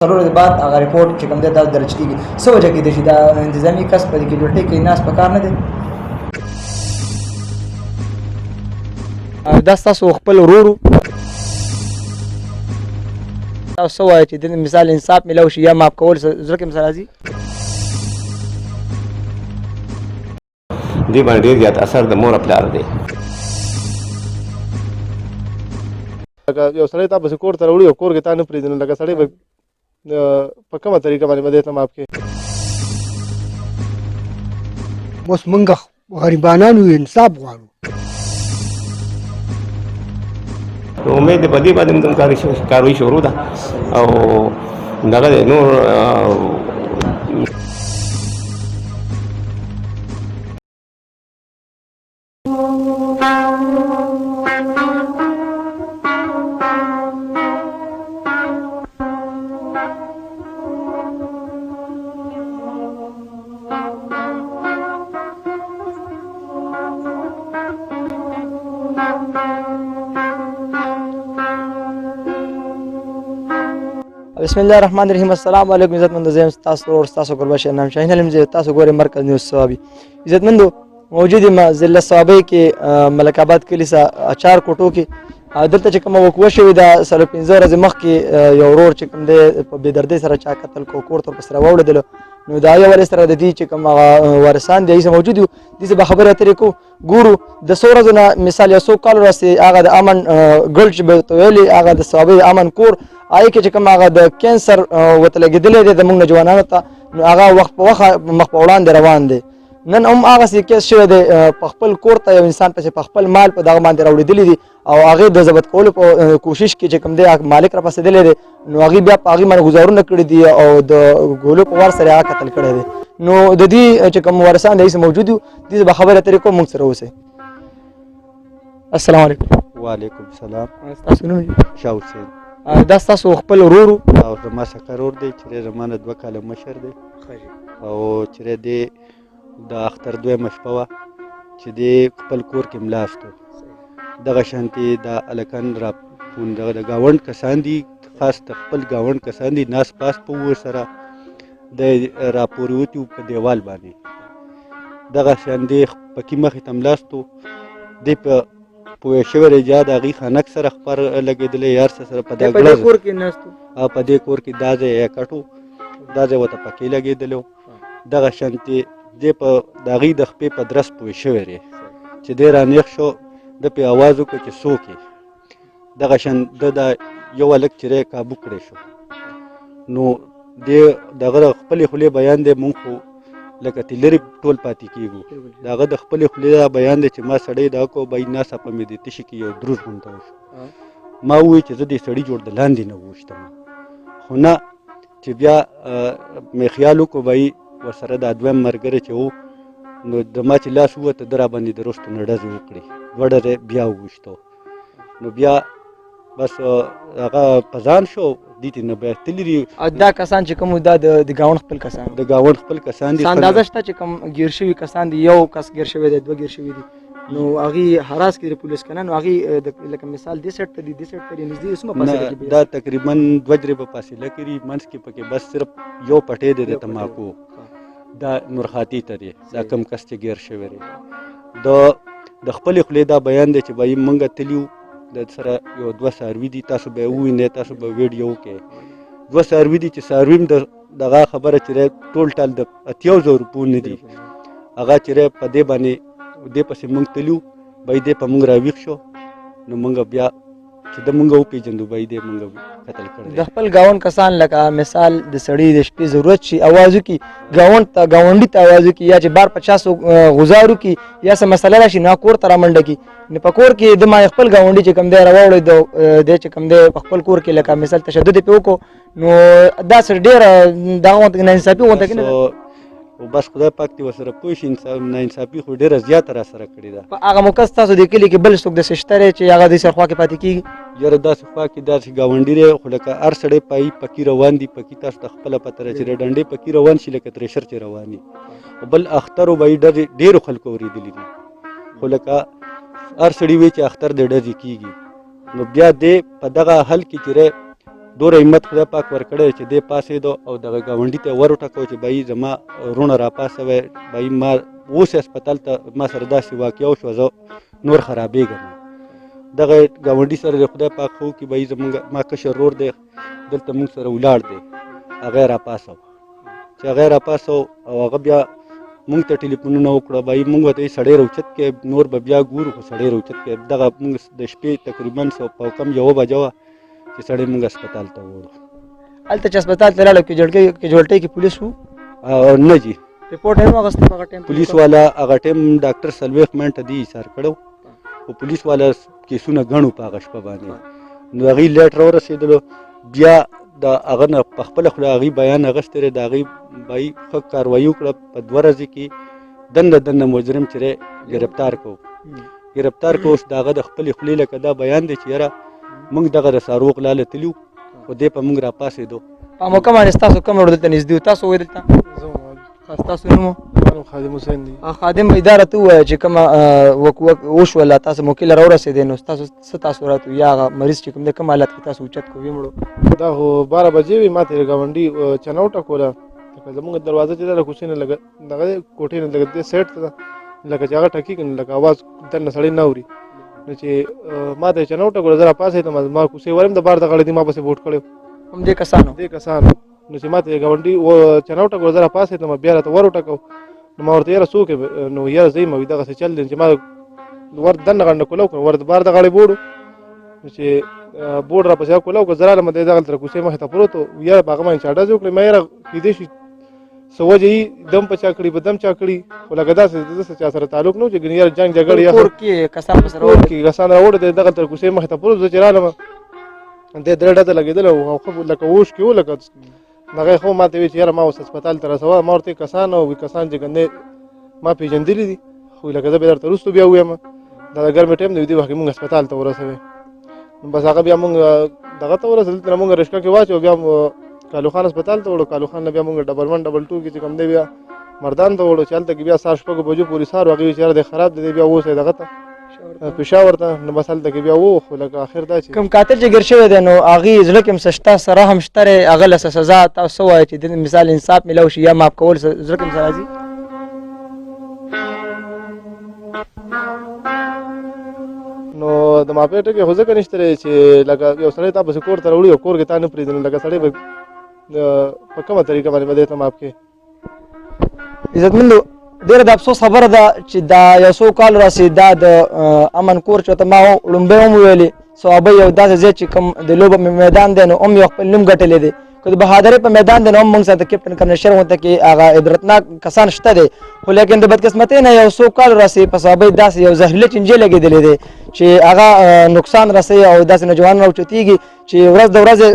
ضرورت بعد هغه ریپورت چې کوم دی دا درج کیږي څه وجه کېدای شي دا انتظامي کس په دې کې ډیوټي کوي ناست په کار نه دی دا ستاسو خپل ورور تاسو وایئ چې د مثال انصاف میلاو شي یا معاف کول زړه کې مثال راځي دې باندې ډېر زیات اثر د مور پلار دی یو سړی تا پسې کور ته راوړي او کور کې تا نه پرېږدي نو لکه سړی به په کومه طریقه باندې به دې ته معاف کړي اوس موږ غریبانان یو انصاف غواړو امید دی په دې باندې موږ کاروي شروع ده او دغه نور بسم الله الرحمن الرحیم السلام علیکم عزتمند زم تاسو اور تاسو قربان نام شاهین علم زه تاسو ګورئ مرکز نیوز ثوابي عزتمندو موجود ما ضلع ثوابي کې ملک آباد کلیسا اچار کوټو کې دلته چې کوم وقوع شوې ده 15 ورځې مخکې یو ورور چې کوم دی په بې دردۍ سره چا قتل کو کور ته ورپسې راوړېدلو نو د هغې حوالې سره د دې چې کوم وارثان دي هغې موجود یو دې څه به خبرې اترې کوو ګورو د څو ورځو نه مثال یو څو کالو راستې هغه د امن ګل چې به ورته ویلې هغه د ثوابي د امن کور هغې کې چې کوم هغه د کینسر ورته لګېدلی دی زموږ نوجوانانو ته نو هغه وخت په وخت مخ په وړاندې روان دی نن هم هغسې کیس شوی دی په خپل کور ته یو انسان پسې په خپل مال په دغه باندې راوړېدلي دي او هغې د ضبط کولو په کوشش کې چې کوم دی مالک راپسېدلی دی نو هغې بیا په هغې باندې ګزارونه کړي دي او د ګولو په وار سره هغه قتل کړی دی نو د دې چې کوم وارثان دی موجود یو دې به خبرې اترې کوم موږ سره اوسئ السلام علیکم وعلیکم السلام ستاسو نوم شاه حسین دا ستاسو خپل ورور او زما سکه ورور دی چې زما نه 2 کاله مشر دی او چې دی د اختر دویمه شپه وه چې دی خپل کور کې ملاست و دغه شانتې د هلکان دغه د ګاونډ کسان دي خاص د خپل ګاونډ کسان دي ناس پاس په ورسره د راپورې وتي په دیوال باندې دغه شان دی پکې مخې ته ملاست و دی په پوه شوی رجا د هغې خانک سره خپر لګېدلی یار سره په دې کور کې ناست او په دې کور کې دا ځای یې کټو دا ځای ورته پکې لګېدلی و دغه شانتې دی په د هغې د خپې په درس پوه شوی دی چې دی رانیغ شو ده پې اواز وکړو چې څوک یې دغه شان ده د یو هلک چې دی کابو کړی شو نو دی د هغه د خپلې خولې بیان دی مونږ خو لکه تلرې ټول پاتې کېږو د هغه د خپلې خولې دا بیان دی چې ما سړی دا کو بای ناڅاپه مې د تشي کې یو دروز غونډه وشو ما وویل چې زه دې سړي جوړ د لاندې نه وویشتم خو نه چې بیا مې خیال وکړو بای ورسره دا دویم ملګری چې و نو د ما چې لاس ووته ده راباندې د رستو نه ډزې وکړې 2 ډزې بیا وویشتو نو بیا بس هغه په ځان شو دې ته نه بیا تللي دي دا کسان چې کوم دا د ګاونډ خپل کسان د ګاونډ خپل کسان دي اندازه شته چې کوم ګیر شوي کسان دي یو کس ګیر شوی دی 2 ګیر شوي دي نو هغې هراس کړي پولیس که نه نو هغې لکه مثال دې سیټ ته دي دې سیټ ته دي نږدې څومره فاصله کې دا تقریبا 2 درې په فاصله کړي منځ کې پکې بس صرف یو پټې دی د تماکو دا نورخاتي ته دی دا کم کس چې ګیر شوی دی د خپلې خولې دا بیان دی چې بایي موږ تلي د سره یو 2 څاروي دي تاسو به یې ووینئ تاسو به ویډیو وکړئ 2 څاروي دي چې څاروي هم دغه خبره چې ټول ټال د 80,000 روپو نه دي هغه چې په دې باندې دې پسې موږ تلو بای دې په موږ راویښ شو نو موږ بیا چې د موږ وپېژندو بای دې موږ قتل کړی د خپل ګاونډ کسان لکه مثال د سړي د شپې ضرورت شي اواز وکړي ګاونډ ته ګاونډي ته اواز وکړي یا چې بار 50 غزار وکړي یا څه مسله راشي نو کور ته رامنډه کړي نو په کور کې د ما خپل ګاونډي چې کوم دی راوړی دی چې کوم دی په خپل کور کې لکه مثال تشدد یې پې وکړو نو دا سره ډېره دغه غونته ناانصافي غونته کې نه بس خدای پاک دې ورسره پوه شي ناانصافي خو ډېره زیاته راسره کړې ده په هغه موقع ستاسو د کلي کې بل څوک داسې شته دی چې هغه دې سره خوا کې پاتې کېږي یاره داسې خوا کې داسې ګاونډي دی خو لکه هر سړی پایي پکې روان دي پکې تاسو ته خپله پته ده چې د ډنډې پکې روان شي لکه ترېشر چې روان وي بل اخترو به یې ډېرو خلکو اورېدلي دي خو لکه هر سړي وایي چې اختر د ډزې کېږي نو بیا دې په دغه حل کې چې دوره همت خدای پاک ورکړی چې دی پاسېدو او دغه ګاونډي ته ور وټکاو چې بهي زما وروڼه راپاڅوی بهي ما اوس هسپتال ته ما سره داسې واقعه وشوه زه نور خرابېږم دغه ګاونډي سره د خدای پاک ښه وکړي بهي زمونږ ما کشر ورور دی دلته مونږ سره ولاړ دی هغه یې راپاڅو چې هغه یې راپاڅو او هغه بیا مونږ ته ټلیفونونه وکړه بهي مونږ ورته وایي سړی راوچت کړئ نور به بیا ګورو خو سړی راوچت کړئ دغه مونږ د شپې تقریبا په کم 1 بجه وه چې سړی مونږ هسپتال ته وړو هلته چې هسپتال ته لاړو کیجوالټۍ کې پولیس وو نه جي رپورټ هم واخیستی په هغه ټایم پولیس والا هغه ټایم ډاکټر 40 منټه دی ایثار کړو خو پولیس والا کیسونه ګڼو په هغه شپه باندې نو هغوی لیټ راورسېدلو بیا د هغه نه په خپله خوله هغوی بیان اخیستی دی د هغوی به یې ښه کاروایي وکړه په 2 ورځې کې دنده مجرم چې دی ګرفتار کړو اوس د هغه د خپلې خولې لکه دا بیان دی چې یاره موږ دغه د ساروغ لاله تلي خو دی په موږ راپاڅېدو په موقع باندې ستاسو کوم ور دلته نږدې و تاسو وایي دلته ستاسو نوم خادم حسین دی خادم اداره ته ووایه چې کومه وشوله تاسو موقع له راورسېدی نو ستاسو څه تاثرات وي یا هغه مریض چې کوم دی کوم حالت کې تاسو اوچت کړو ومړو دا خو 12 بجې وي ما ته یې ګاونډي چنا وټکوله لکه زمونږ دروازه چې ده له کوڅې نه لږ دغه کوټې نه لږ دې سیټ ته ده لکه چې هغه ټکي کړي لکه اواز دننه سړی نه اوري نو چې ما ته یې چنا وټکوله زه راپاڅېدم ما کوڅې وریم د بار د غړې دي ما پسې بوټ کړی هم دې کسانو نو چې ما ته یې ګاونډي چنا وټکوله زه راپاڅېدم بیا راته ور وټکو نو ما ورته یاره څوک نو یاره زه یم دغسې چل دی چې ما ور دننه غنډه کولاو کړم ور د بار د غاړې بوډ نو چې بوډ راپسې کولاو کړ زه رالم دی دغلته کوڅې مخې ته پروت و یاره په هغه باندې چاډز وکړې ما یاره کیدای شي څه وجه یي دم په چا کړي په دم چا کړي خو لکه داسې داسې چا سره تعلق نه و چې ګنې یاره جنګ جګړې یا کسان پسې کسان راوړي دی دغلته کوڅې مخې ته پروت زه چې رالم دی 3 ډزه لګېدلی و لکه اوښ کې و لکه هغه خو ما ته وایي چې یاره ما اوس هسپتال ته رسوه ما ورته کسان او کسان چې ګندې ما پیژندلي دي خو لکه زه بیا درته وروستو بیا ووایم دا د ګرمې ټایم دی دې وخت کې مونږ هسپتال ته ورسوې نو بس هغه بیا مونږ دغه ته ورسېدل دلته نه مونږ رشکه کې واچو بیا کالو خان هسپتال ته وړو کالو خان نه بیا مونږ 1 1 2 کې چې کوم دی بیا مردان ته وړو چې هلته کې بیا سهار 6 بجو پورې سهار هغې وایي چې یاره دی خراب دی بیا اوس یې دغه ته پېښور ته نو بس هلته کې بیا وو خو لکه اخر دا چې کوم قاتل چې ګیر شوی دی نو هغې زړه کې هم څه شته سره هم شته دی هغه له څه سزا تاسو څه وایئ چې د مثال انصاف میلاو شي یا معاف کول زړه کې هم څه راځي نو د مافیا ټکي خو ځکه نشته دی چې لکه یو سړی تا پسې کور ته راوړي او کور کې تا نه پرېږدي نو لکه سړی به په کومه طریقه باندې به دې ته معاف کړي عزتمندو ډېره د افسوس خبره ده چې دا یو څو کال راسي دا د امن کور چې ورته ما لومبۍ هم ویلې صحابه یو داسې ځای چې کوم د لوبه میدان دی نو هم یو خپل نوم ګټلی دی که د بهادرۍ په میدان دی نو هم موږ سره د کیپټن کرنشر غونته کې هغه عبرتناک کسان شته دی خو لیکن د بدقسمتۍ نه یو څو کال راسي په صحابه داسې یو زهریله چینجې لګېدلی دی چې هغه نقصان رسوي او داسې نوجوانان راوچتېږي چې ورځ د ورځې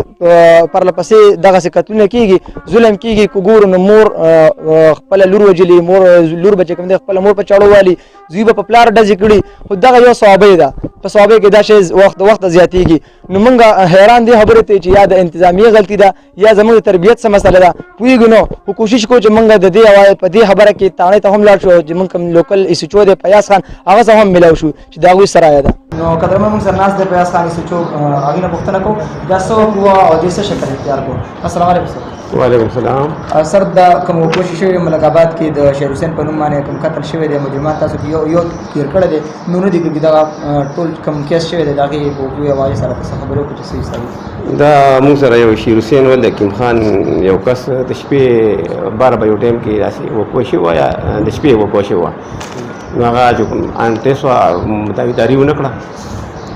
پرله پسې دغسې قتلونه کېږي ظلم کېږي که ګورو نو مور خپله لور وجلي لور به چې کوم دی خپله مور په چاړو والي زوی به په پلار ډزې کړي خو دغه یو صحابۍ ده په صحابۍ کې دا شی وخت د وخته زیاتېږي نو موږ حیران دې خبرې ته چې یا د انتظامیې غلطي ده یا زموږ د تربیت څه مسله ده پوهېږو نو خو کوشش کوو چې موږ د دې په دې خبره کې تاڼۍ ته هم لاړ شو چې موږ کوم لوکل ایسچو دی پیاز خان هغه سره هم میلاو شو چې د هغوی سرایه ده نو قدرمن موږ سره ناست دی پیاز خان ایسچو هغې نه پوښتنه کوو دا څه وکړو او دې څه شکل اختیار کړو السلام علیکم سر وعلیکم السلام سر دا کوم کوشش شوی ملک آباد کې د شیر حسین په نوم باندې کوم قتل شوی دی مجرمان تاسو کې یو تیر کړی دی نو نه دي کې دا ټول کوم کیس شوی دی د هغې په وقوع حوالې سره څه خبرې وکړو چې څه حساب دا موږ سره یو شیر حسین ول د حکیم خان یو کس د شپې 12 بجو ټایم کې داسې وقوع شوی وه یا د شپې وقوع شوی وه نو هغه چې کوم انټیس وه تابعداري ونه کړه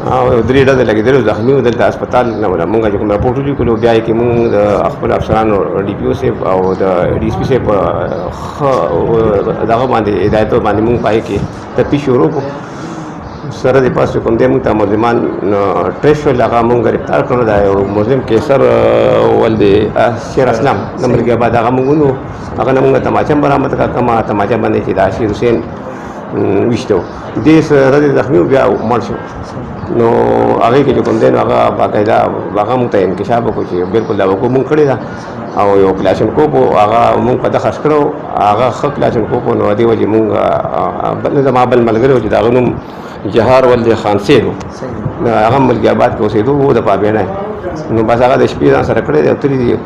او 3 ډزې لګېدلې وو زخمي وو دلته هسپتال نه وله مونږ چې کوم راپورټ ولیکلو بیا یې کې مونږ د خپل افسرانو ډي پي او صاحب او د ډي اس پي صاحب ښه دغه باندې هدایتو باندې مونږ پای کې تفتیش شروع کړو سره د پاسه کوم دی مونږ ته مظلمان ټریس شول هغه مونږ ګرفتار کړو دا یو مظلم کیسر ولد شیر اسلام نمبر کې بعد هغه مونږ نو هغه نه مونږ تماچه برآمد کړه کومه تماچه باندې چې دا شیر حسین ویشته دې سره د زخمي بیا مړ شو نو هغې کې چې کوم دی نو هغه باقاعده هغه مونږ ته انکشاف وکړو چې بالکل دا وقوع مونږ کړې ده او یو کلاشینکوف هغه مونږ په ده خرڅ کړو هغه ښه کلاشینکوف نو دې وجې مونږ زما بل ملګری و چې د هغه نوم جهار ولد خان سیدو صحیح هغه ملګری آباد کې اوسېدو و د پابینه نو بس هغه د شپې ځان سره کړی دی او تللی دی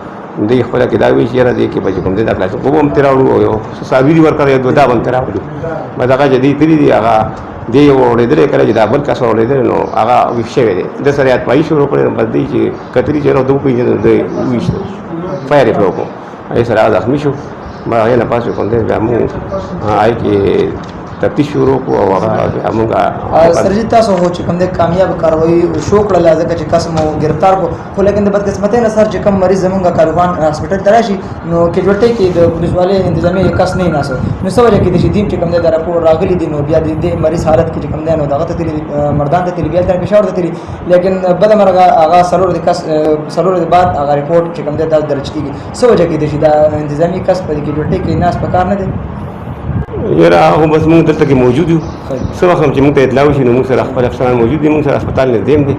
دی خپله کې دا وایي چې یاره دې کې به چې کوم دی دا کلاس خو به هم ترې راوړو او یو صابري ورکړی یو دا به هم ترې راوړو بس هغه چې دی تللی دی هغه دی یو اورېدلی کله چې دا بل کس اورېدلی نو هغه ویښ شوی دی د سره یاد پایي شروع کړی نو بس دی چې کتلي چې نو د وپېژنو دی وویشتو فایر یې پرې وکړو هغې سره هغه زخمي شو هغې نه پاس کوم دی بیا موږ هغې کې تفتیش شروع کړو او هغه موږ سرجي تاسو هو چې کوم د کامیاب کاروایی شو کړله ځکه چې کس مو گرفتار کو خو لیکن د بدقسمتۍ نه سر چې کوم مریض زمونږ کاروان هاسپټل ته راشي نو کیجوالټۍ کې د پولیس والے انتظامیه کس نه ناسو نو څه وجه کې د شدیم چې کوم د راپور راغلی دي نو بیا د مریض حالت کې چې کوم دی نو دغه ته تللی مردان ته تللی بیا تر پېښور ته تللی لیکن بده مرغه هغه سلور د بعد هغه ریپورټ چې کوم دی تاسو درج کیږي څه وجه کې د شي د انتظامی کس په کیجوالټۍ کې ناس په کار نه دی یاره هغه بس موږ دلته کې موجود یو څه وخت هم چې موږ ته اطلاع وشي نو موږ سره خپل افسران موجود دي موږ سره هسپتال نږدې هم دي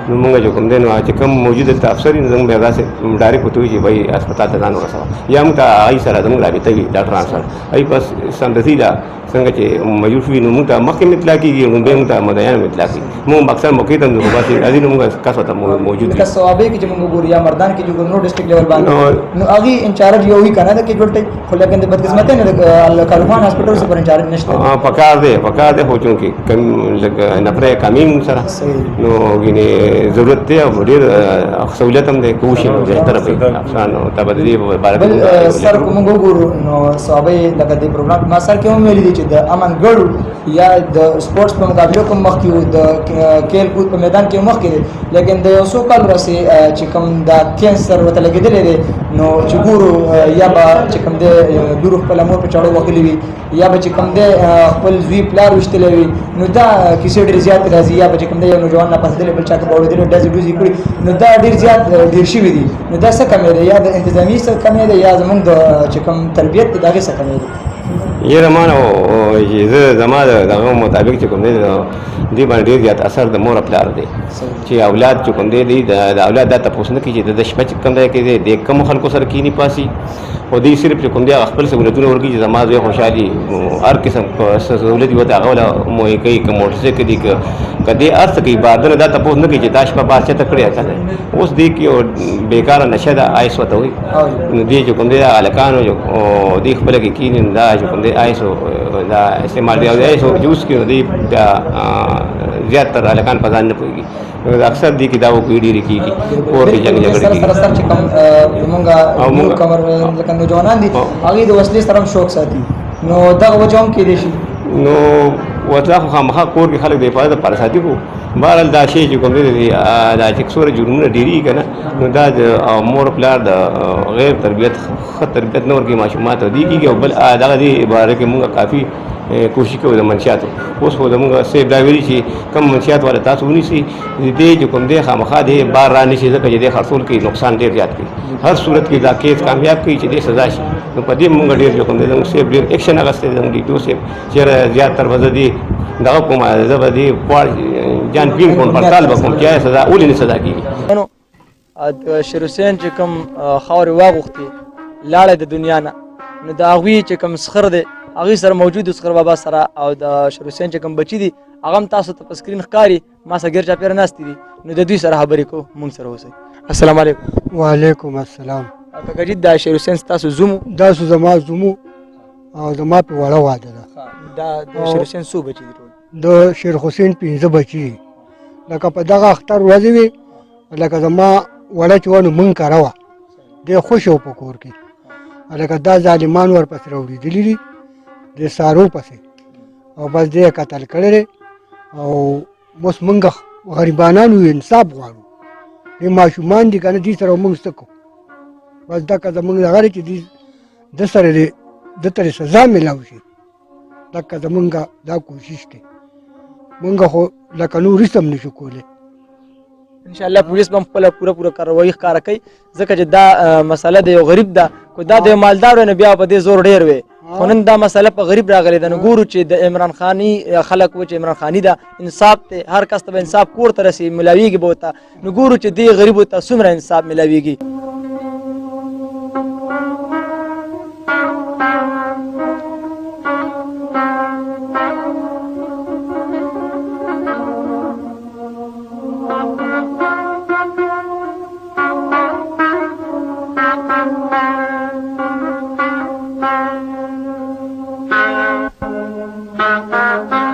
نو موږ چې کوم دی نو چې کوم موجود دلته افسر نو زموږ بیا داسې ډایرکټ ورته وایي چې بھائی هسپتال ته ځان ورسوه یا موږ ته هغوی سره زموږ رابطه وي ډاکټران سره هغوی بس سمدستي ده څنګه چې موجود شوي نو موږ ته مخکې هم اطلاع کېږي نو بیا موږ ته مدعیان هم اطلاع کېږي موږ اکثر موقع ته هم ځو بس راځي نو موږ کس ورته موجود لکه صوابۍ کې چې موږ وګورو یا مردان کې چې نور ډسټرکټ لیول باندې نو هغې انچارج یو وي که نه د کیجوالټۍ خو لیکن د بدقسمتۍ نه د کالوخان هاسپټل سپر انچارج نشته پکار دی خو چونکې کم لږ نفره کمې موږ سره نو ګینې ضرورت دی او ډېر سهولت هم دی که وشي نو بهتره به افسانو ته به د دې باره بل سر که موږ وګورو نو صوابۍ لکه دې پروګرام ما سر کې هم ویلي دي چې د امن ګړو یا د سپورټس په مقابلو کې مخکې وو د کھیل کود په میدان کې مخکې دی لیکن د یو څو کال وروسته چې کوم دا کینسر ورته لګېدلی دی نو چې ګورو یا به چې کوم دی لور خپله مور په چاړو وهلي وي یا به چې کوم دی خپل زوی پلار ویشتلی وي نو دا کیسې ډېرې زیات راځي یا به چې کوم دی یو نوجوان ناپاسېدلی بل چا ته به اورېدلی ډزې ډوزې کړي نو دا ډېر زیات ډېر شوي دي نو دا څه کمی دی یا د انتظامي څه کمی دی یا زموږ د چې کوم تربیت دی د هغې څه کمی دی یاره ما نه چې زه زما د دغه مطابق چې کوم دی دې باندې ډېر زیات اثر د مور پلار دی چې اولاد چې کوم دی د اولاد دا تپوس نه کوي چې د شپه چې کوم دی کې د کمو خلکو سره کینی پاسي خو دوی صرف چې کوم دی هغه خپل سهولتونه ورکوي چې زما زوی خوشحالي هر قسم سهولت یې ورته هغه وله مویې کوي که موټرسایکل دي که دې هر څه کوي بادله دا تپوس نه کوي چې دا شپه بار چېرته کړې که نه اوس دې کې یو بېکاره نشه ده آیس ورته وایي نو دې چې کوم دی هلکانو دوی خپله کې کیني نو دا چې کوم دی آیسو دا استعمال دی او د آیسو جوس کې نو دوی بیا زیاتره هلکان په ځان نه پوهېږي اکثر دې کې دا وکړي ډېرې کېږي کور کې جنګ جګړې کېږي سره سره چې کوم زمونږ کمر لکه نوجوانان دي هغوی د وسلې سره هم شوق ساتي نو دغه وجه هم کېدی شي نو وسله خو خامخا کور کې خلک د حفاظت لپاره ساتي خو بهرحال دا شی چې کوم دی دا چې څومره جرمونه ډېرېږي که نه نو دا د مور پلار د غیر تربیت ښه تربیت نه ورکوي ماشومان ته دې کېږي او بل دغه دې باره کې مونږ کافي کوشش کوو د منشیاتو اوس خو زموږ صاحب دا ویلي چې کم منشیات والا تاسو ونیسئ دې چې کوم دی خامخا دې بار را نه شي ځکه چې دې خرڅول کوي نقصان ډېر زیات کوي هر صورت کې دا کیس کامیاب کوي چې دې سزا شي نو په دې مونږ ډېر چې کوم دی زموږ صاحب ډېر ایکشن اخیستی دی زموږ ډي صاحب چې زیاتره به زه دې دغه کوم زه به دې جان پین کوم پړتال به کوم چې سزا ولې نه سزا کېږي نو د شیر حسین چې کوم خاورې واغوښتې لاړې د دنیا نه نو د هغوی چې کوم سخر دی هغوی سره موجود سخر بابا سره او د شیر حسین چې کوم بچي دي هغه هم تاسو ته په سکرین ښکاري ما سره ګیر چاپېره ناستې دي نو د دوی سره خبرې کوو مونږ سره اوسئ السلام علیکم وعلیکم السلام کاکا جي دا شیر حسین ستاسو زوم دا زما زمو او زما په وړه واده ده دا د شیر حسین څو بچي دي ټول د شیر حسین 15 بچي لکه په دغه اختر ورځې وي لکه زما وړه چې ونه مونږ کره وه ډېر خوښ و په کور کې لکه دا ظالمان ورپسې راوړېدلي دي د سارو پسې او بس دې یې قتل کړی دی او اوس مونږ غریبانان یو انصاف غواړو دې ماشومان دي که نه دې سره مونږ څه کوو بس دکه زمونږ دغه دی چې د سره دی د ته سزا میلاو شي دکه زمونږ دا کوشش دی مونږ خو لکه نور هېڅ هم نشو کولی انشاءالله پولیس به هم خپله پوره کاروایي ښکاره کوي ځکه چې دا مسله د یو غریب ده که دا د یو مالدار وی نو بیا په دې زور ډېر وی خو نن دا مسله په غریب راغلی ده نو ګورو چې د عمران خاني خلک و چې عمران خاني ده انصاف دی هر کس ته به انصاف کور ته رسي ملاویږي به ورته نو ګورو چې دې غریبو ته څومره انصاف ملاویږي Thank you.